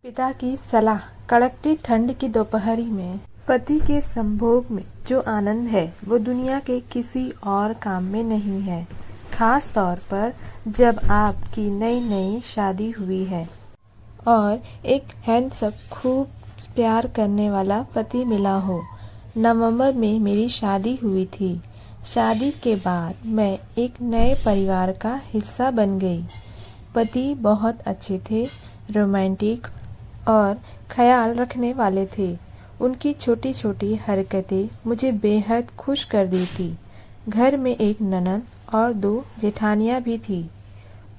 पिता की सलाह। कड़कती ठंड की दोपहरी में पति के संभोग में जो आनंद है वो दुनिया के किसी और काम में नहीं है। खास तौर पर जब आपकी नई नई शादी हुई है और एक हैंडसम खूब प्यार करने वाला पति मिला हो। नवंबर में मेरी शादी हुई थी। शादी के बाद मैं एक नए परिवार का हिस्सा बन गई। पति बहुत अच्छे थे, रोमांटिक और ख्याल रखने वाले थे। उनकी छोटी छोटी हरकतें मुझे बेहद खुश कर दी थी। घर में एक ननद और 2 जेठानियां भी थी।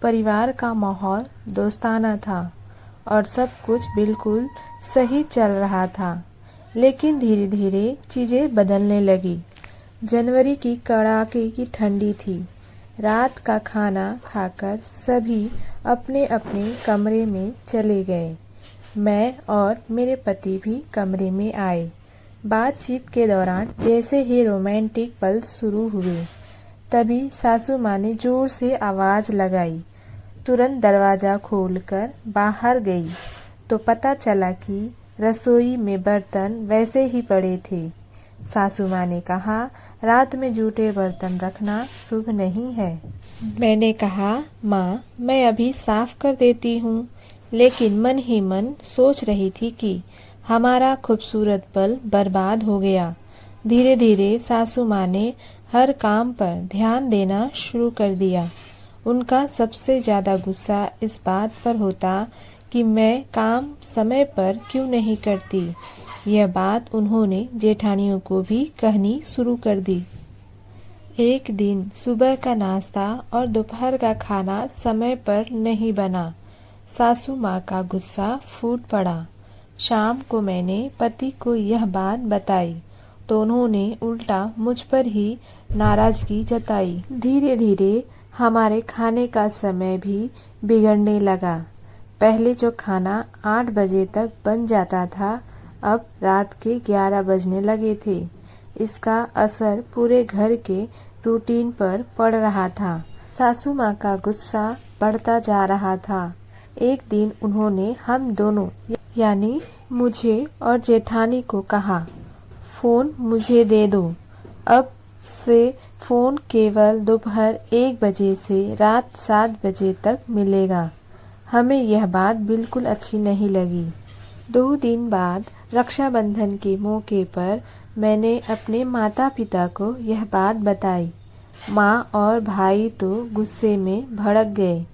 परिवार का माहौल दोस्ताना था और सब कुछ बिल्कुल सही चल रहा था। लेकिन धीरे धीरे चीजें बदलने लगी। जनवरी की कड़ाके की ठंडी थी। रात का खाना खाकर सभी अपने अपने कमरे में चले गए। मैं और मेरे पति भी कमरे में आए। बातचीत के दौरान जैसे ही रोमांटिक पल शुरू हुए, तभी सासू माँ ने जोर से आवाज लगाई। तुरंत दरवाजा खोलकर बाहर गई तो पता चला कि रसोई में बर्तन वैसे ही पड़े थे। सासू माँ ने कहा, रात में जूठे बर्तन रखना शुभ नहीं है। मैंने कहा, माँ मैं अभी साफ कर देती हूँ। लेकिन मन ही मन सोच रही थी कि हमारा खूबसूरत पल बर्बाद हो गया। धीरे धीरे सासू माँ ने हर काम पर ध्यान देना शुरू कर दिया। उनका सबसे ज्यादा गुस्सा इस बात पर होता कि मैं काम समय पर क्यों नहीं करती। यह बात उन्होंने जेठानियों को भी कहनी शुरू कर दी। एक दिन सुबह का नाश्ता और दोपहर का खाना समय पर नहीं बना। सासू माँ का गुस्सा फूट पड़ा। शाम को मैंने पति को यह बात बताई तो उन्होंने उल्टा मुझ पर ही नाराजगी जताई। धीरे धीरे हमारे खाने का समय भी बिगड़ने लगा। पहले जो खाना 8 बजे तक बन जाता था, अब रात के 11 बजने लगे थे। इसका असर पूरे घर के रूटीन पर पड़ रहा था। सासू माँ का गुस्सा बढ़ता जा रहा था। एक दिन उन्होंने हम दोनों यानी मुझे और जेठानी को कहा, फोन मुझे दे दो। अब से फोन केवल दोपहर 1 बजे से रात 7 बजे तक मिलेगा। हमें यह बात बिल्कुल अच्छी नहीं लगी। 2 दिन बाद रक्षाबंधन के मौके पर मैंने अपने माता पिता को यह बात बताई। माँ और भाई तो गुस्से में भड़क गए,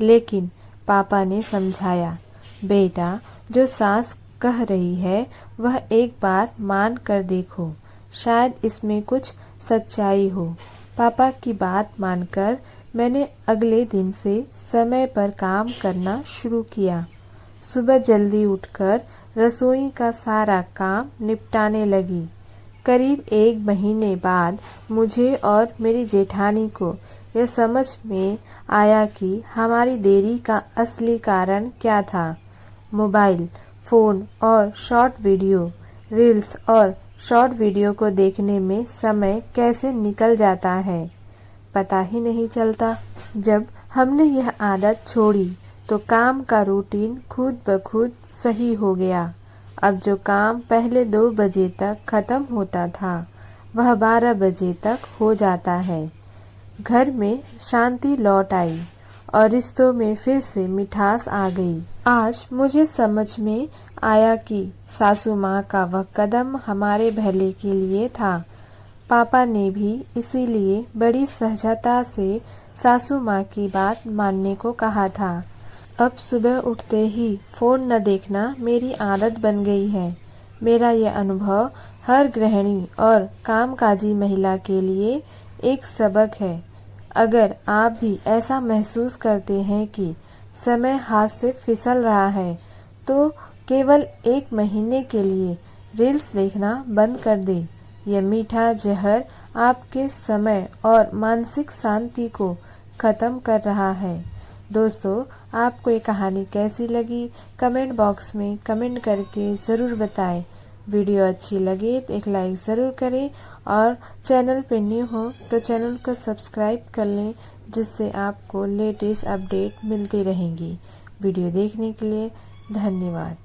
लेकिन पापा ने समझाया, बेटा जो सास कह रही है वह एक बार मान कर देखो, शायद इसमें कुछ सच्चाई हो। पापा की बात मानकर मैंने अगले दिन से समय पर काम करना शुरू किया। सुबह जल्दी उठकर रसोई का सारा काम निपटाने लगी। करीब 1 महीने बाद मुझे और मेरी जेठानी को यह समझ में आया कि हमारी देरी का असली कारण क्या था। मोबाइल फोन और शॉर्ट वीडियो रील्स और शॉर्ट वीडियो को देखने में समय कैसे निकल जाता है पता ही नहीं चलता। जब हमने यह आदत छोड़ी तो काम का रूटीन खुद ब खुद सही हो गया। अब जो काम पहले 2 बजे तक खत्म होता था वह 12 बजे तक हो जाता है। घर में शांति लौट आई और रिश्तों में फिर से मिठास आ गई। आज मुझे समझ में आया कि सासू माँ का वह कदम हमारे भले के लिए था। पापा ने भी इसीलिए बड़ी सहजता से सासू माँ की बात मानने को कहा था। अब सुबह उठते ही फोन न देखना मेरी आदत बन गई है। मेरा यह अनुभव हर गृहिणी और कामकाजी महिला के लिए एक सबक है। अगर आप भी ऐसा महसूस करते हैं कि समय हाथ से फिसल रहा है, तो केवल 1 महीने के लिए रील्स देखना बंद कर दें। यह मीठा जहर आपके समय और मानसिक शांति को खत्म कर रहा है। दोस्तों, आपको ये कहानी कैसी लगी कमेंट बॉक्स में कमेंट करके ज़रूर बताएं। वीडियो अच्छी लगे तो एक लाइक ज़रूर करें और चैनल पे न्यू हो तो चैनल को सब्सक्राइब कर लें, जिससे आपको लेटेस्ट अपडेट मिलती रहेंगी। वीडियो देखने के लिए धन्यवाद।